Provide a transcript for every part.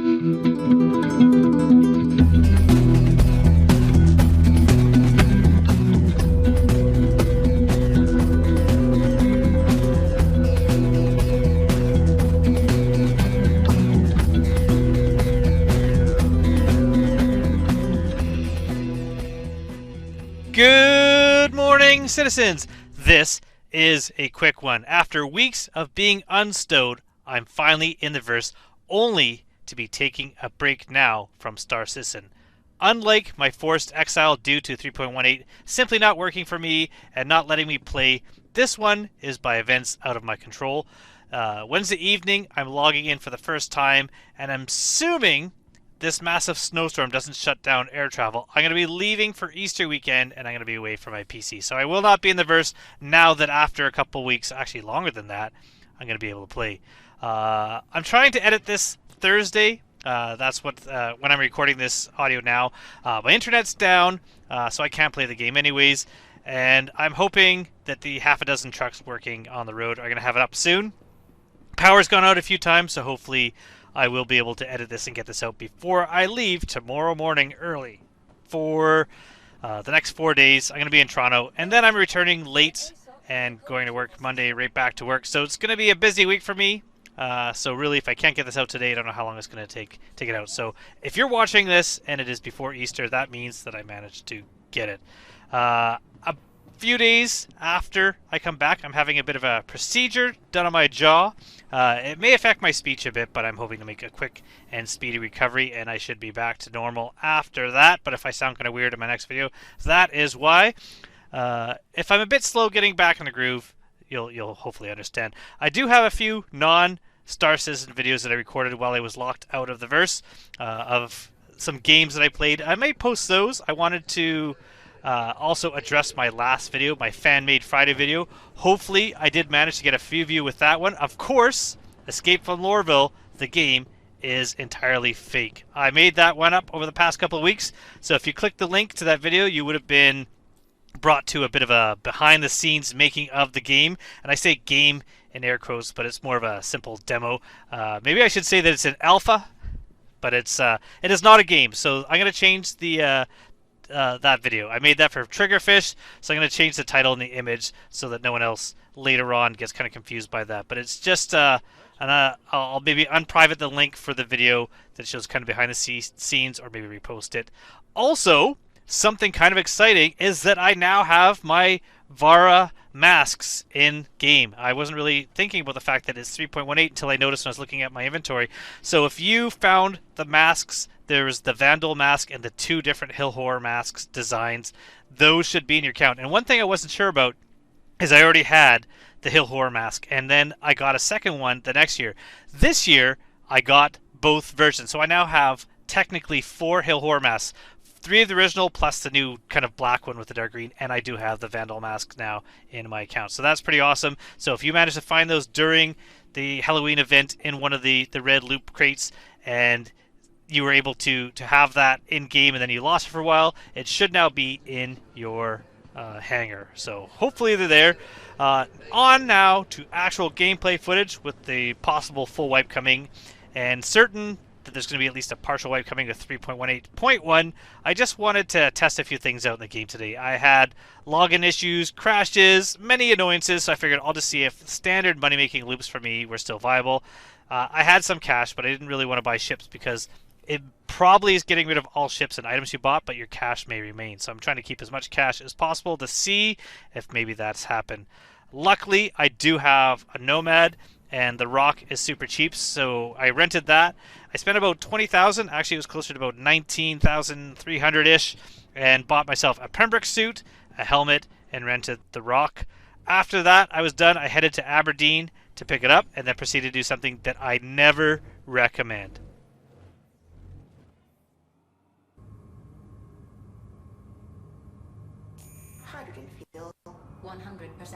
Good morning, citizens! This is a quick one. After weeks of being unstowed, I'm finally in the verse, only to be taking a break now from Star Citizen. Unlike my forced exile due to 3.18 simply not working for me and not letting me play, this one is by events out of my control. Wednesday evening, I'm logging in for the first time, and I'm assuming this massive snowstorm doesn't shut down air travel. I'm going to be leaving for Easter weekend, and I'm going to be away from my PC. So I will not be in the verse now that after a couple weeks, actually longer than that, I'm going to be able to play. I'm trying to edit this Thursday. That's when I'm recording this audio now. My internet's down, so I can't play the game anyways. And I'm hoping that the half a dozen trucks working on the road are going to have it up soon. Power's gone out a few times, so hopefully I will be able to edit this and get this out before I leave tomorrow morning early for the next 4 days. I'm going to be in Toronto, and then I'm returning late and going to work Monday, right back to work. So it's going to be a busy week for me. So really, if I can't get this out today, I don't know how long it's going to take to get out. So if you're watching this and it is before Easter, that means that I managed to get it. A few days after I come back, I'm having a bit of a procedure done on my jaw. It may affect my speech a bit, but I'm hoping to make a quick and speedy recovery, and I should be back to normal after that. But if I sound kind of weird in my next video, that is why. If I'm a bit slow getting back in the groove, you'll hopefully understand. I do have a few non-Star Citizen videos that I recorded while I was locked out of the verse of some games that I played. I may post those. I wanted to also address my last video, my fan-made Friday video. Hopefully, I did manage to get a few views with that one. Of course, Escape from Lorville, the game, is entirely fake. I made that one up over the past couple of weeks, so if you click the link to that video, you would have been brought to a bit of a behind-the-scenes making of the game. And I say game in air quotes, but it's more of a simple demo. Maybe I should say that it's an alpha, but it is not a game. So I'm going to change the that video. I made that for Triggerfish, so I'm going to change the title and the image so that no one else later on gets kind of confused by that. But it's just, I'll maybe unprivate the link for the video that shows kind of behind the scenes, or maybe repost it. Also, something kind of exciting is that I now have my Vara masks in game. I wasn't really thinking about the fact that it's 3.18 until I noticed when I was looking at my inventory. So if you found the masks, there's the Vandal mask and the two different Hill Horror masks designs. Those should be in your count. And one thing I wasn't sure about is I already had the Hill Horror mask, and then I got a second one the next year. This year, I got both versions. So I now have technically 4 Hill Horror masks. 3 of the original plus the new kind of black one with the dark green, and I do have the Vandal mask now in my account. So that's pretty awesome. So if you manage to find those during the Halloween event in one of the red loop crates, and you were able to have that in game and then you lost it for a while, it should now be in your hangar. So hopefully they're there. On now to actual gameplay footage with the possible full wipe coming, and certain that there's going to be at least a partial wipe coming with 3.18.1. I just wanted to test a few things out in the game today. I had login issues, crashes, many annoyances, so I figured I'll just see if standard money-making loops for me were still viable. I had some cash, but I didn't really want to buy ships because it probably is getting rid of all ships and items you bought, but your cash may remain. So I'm trying to keep as much cash as possible to see if maybe that's happened. Luckily, I do have a Nomad, and the ROC is super cheap, so I rented that. I spent about $20,000. Actually, it was closer to about $19,300-ish, and bought myself a Pembroke suit, a helmet, and rented the ROC. After that, I was done. I headed to Aberdeen to pick it up, and then proceeded to do something that I never recommend. Hydrogen fuel 100%.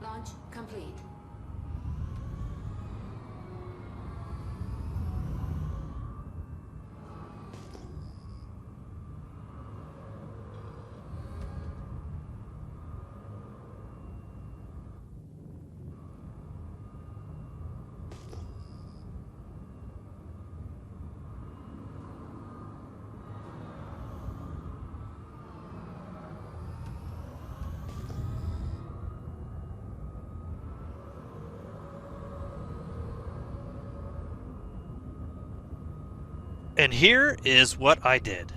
Launch complete. And here is what I did.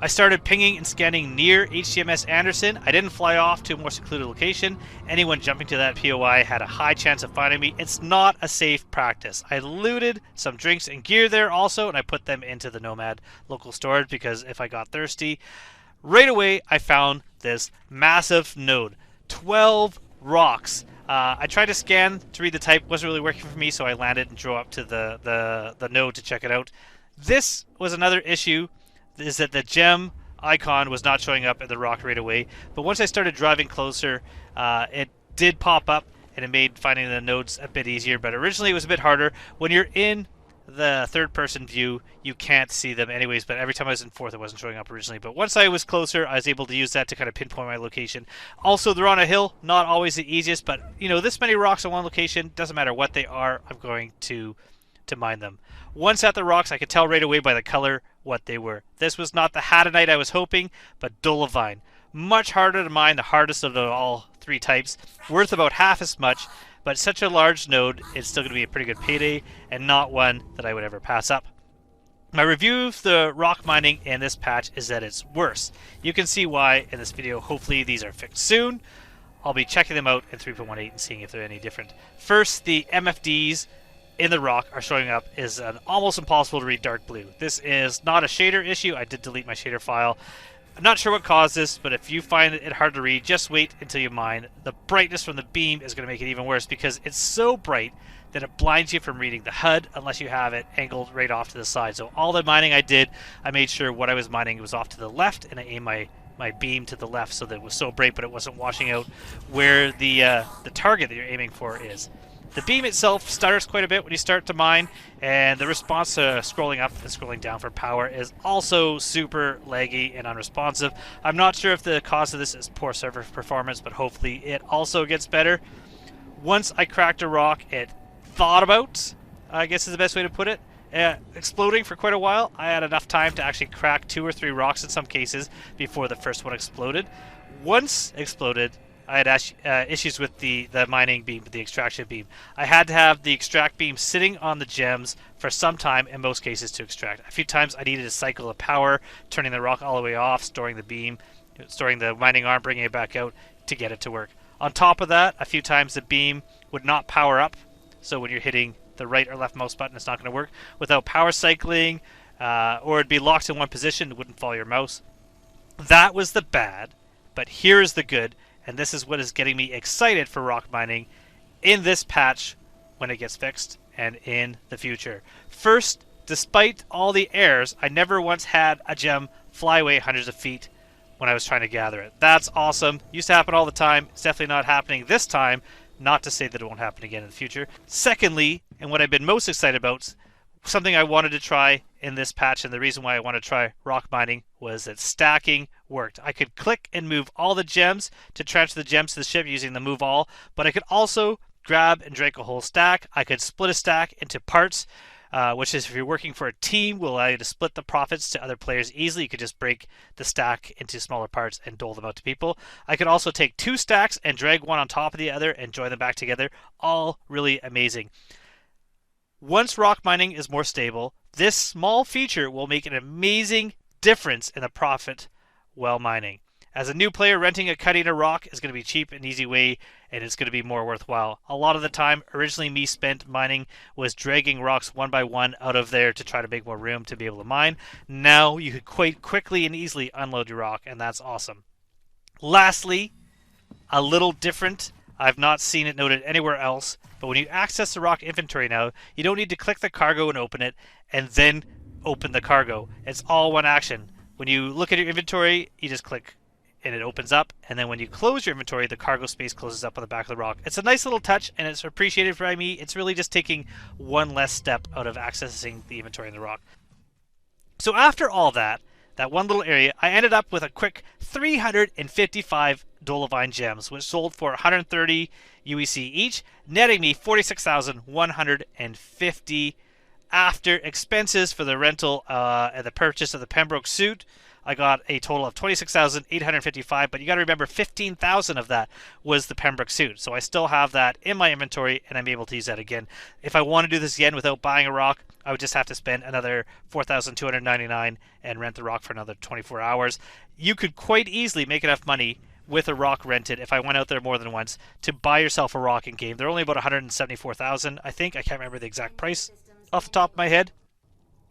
I started pinging and scanning near HCMS Anderson. I didn't fly off to a more secluded location. Anyone jumping to that POI had a high chance of finding me. It's not a safe practice. I looted some drinks and gear there also, and I put them into the Nomad local storage because if I got thirsty, right away I found this massive node. 12 rocks. I tried to scan to read the type, wasn't really working for me, so I landed and drove up to the node to check it out. This was another issue, is that the gem icon was not showing up at the rock right away. But once I started driving closer, it did pop up, and it made finding the nodes a bit easier. But originally it was a bit harder. When you're in the third-person view, you can't see them anyways, but every time I was in fourth, it wasn't showing up originally. But once I was closer, I was able to use that to kind of pinpoint my location. Also, they're on a hill, not always the easiest, but, you know, this many rocks on one location, doesn't matter what they are, I'm going to mine them. Once at the rocks, I could tell right away by the color what they were. This was not the Hadanite I was hoping, but Dolivine. Much harder to mine, the hardest of all three types, worth about half as much, but such a large node, it's still going to be a pretty good payday, and not one that I would ever pass up. My review of the rock mining in this patch is that it's worse. You can see why in this video. Hopefully these are fixed soon. I'll be checking them out in 3.18 and seeing if they're any different. First, the MFDs in the rock are showing up is an almost impossible to read dark blue. This is not a shader issue. I did delete my shader file. I'm not sure what caused this, but if you find it hard to read, just wait until you mine. The brightness from the beam is going to make it even worse because it's so bright that it blinds you from reading the HUD unless you have it angled right off to the side. So all the mining I did, I made sure what I was mining was off to the left, and I aimed my beam to the left so that it was so bright, but it wasn't washing out where the target that you're aiming for is. The beam itself stutters quite a bit when you start to mine, and the response to scrolling up and scrolling down for power is also super laggy and unresponsive. I'm not sure if the cause of this is poor server performance, but hopefully it also gets better. Once I cracked a rock, it thought about, I guess is the best way to put it, exploding for quite a while. I had enough time to actually crack 2 or 3 rocks in some cases before the first one exploded. Once exploded, I had issues with the mining beam, the extraction beam. I had to have the extract beam sitting on the gems for some time, in most cases, to extract. A few times I needed a cycle of power, turning the rock all the way off, storing the beam, storing the mining arm, bringing it back out to get it to work. On top of that, a few times the beam would not power up, so when you're hitting the right or left mouse button, it's not going to work. Without power cycling, or it'd be locked in one position, it wouldn't follow your mouse. That was the bad, but here's the good. And this is what is getting me excited for rock mining in this patch when it gets fixed and in the future. First, despite all the errors, I never once had a gem fly away hundreds of feet when I was trying to gather it. That's awesome. Used to happen all the time. It's definitely not happening this time. Not to say that it won't happen again in the future. Secondly, and what I've been most excited about, something I wanted to try in this patch, and the reason why I want to try rock mining was that stacking worked. I could click and move all the gems to transfer the gems to the ship using the move all, but I could also grab and drag a whole stack. I could split a stack into parts, which is, if you're working for a team, will allow you to split the profits to other players easily. You could just break the stack into smaller parts and dole them out to people. I could also take 2 stacks and drag one on top of the other and join them back together. All really amazing. Once rock mining is more stable, this small feature will make an amazing difference in the profit while mining. As a new player, renting a cutting a rock is going to be a cheap and easy way, and it's going to be more worthwhile. A lot of the time, originally me spent mining was dragging rocks one by one out of there to try to make more room to be able to mine. Now you could quite quickly and easily unload your rock, and that's awesome. Lastly, a little different. I've not seen it noted anywhere else, but when you access the rock inventory now, you don't need to click the cargo and open it, and then open the cargo. It's all one action. When you look at your inventory, you just click and it opens up, and then when you close your inventory, the cargo space closes up on the back of the rock. It's a nice little touch, and it's appreciated by me. It's really just taking one less step out of accessing the inventory in the rock. So after all that one little area, I ended up with a quick 355 Dolivine gems, which sold for 130 UEC each, netting me 46,150 after expenses for the rental and the purchase of the Pembroke suit. I got a total of 26,855, but you got to remember 15,000 of that was the Pembroke suit. So I still have that in my inventory, and I'm able to use that again. If I want to do this again without buying a ROC, I would just have to spend another 4,299 and rent the ROC for another 24 hours. You could quite easily make enough money with a ROC rented if I went out there more than once to buy yourself a ROC in game. They're only about 174,000, I think. I can't remember the exact price off the top of my head.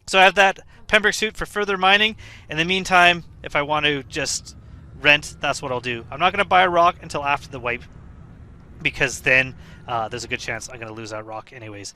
So I have that Pembroke suit for further mining. In the meantime, if I want to just rent, that's what I'll do. I'm not going to buy a ROC until after the wipe, because then there's a good chance I'm going to lose that ROC anyways.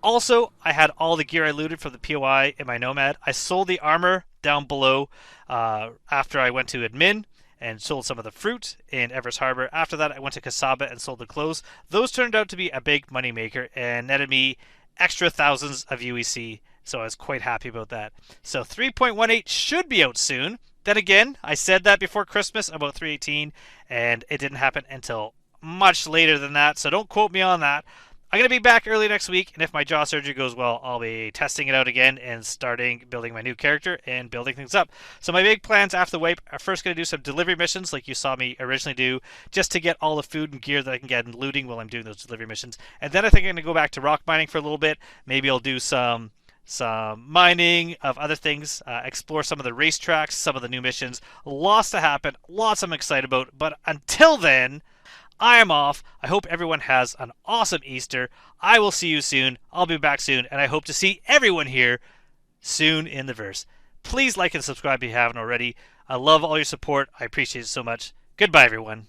Also, I had all the gear I looted from the POI in my Nomad. I sold the armor down below after I went to admin, and sold some of the fruit in Everest Harbor. After that, I went to Kasaba and sold the clothes. Those turned out to be a big money maker and netted me extra thousands of UEC, so I was quite happy about that. So 3.18 should be out soon. Then again, I said that before Christmas about 3.18, and it didn't happen until much later than that, so don't quote me on that. I'm going to be back early next week, and if my jaw surgery goes well, I'll be testing it out again and starting building my new character and building things up. So my big plans after the wipe are first going to do some delivery missions like you saw me originally do, just to get all the food and gear that I can get and looting while I'm doing those delivery missions. And then I think I'm going to go back to rock mining for a little bit. Maybe I'll do some mining of other things, explore some of the racetracks, some of the new missions. Lots to happen, lots I'm excited about, but until then, I am off. I hope everyone has an awesome Easter. I will see you soon. I'll be back soon, and I hope to see everyone here soon in the verse. Please like and subscribe if you haven't already. I love all your support. I appreciate it so much. Goodbye, everyone.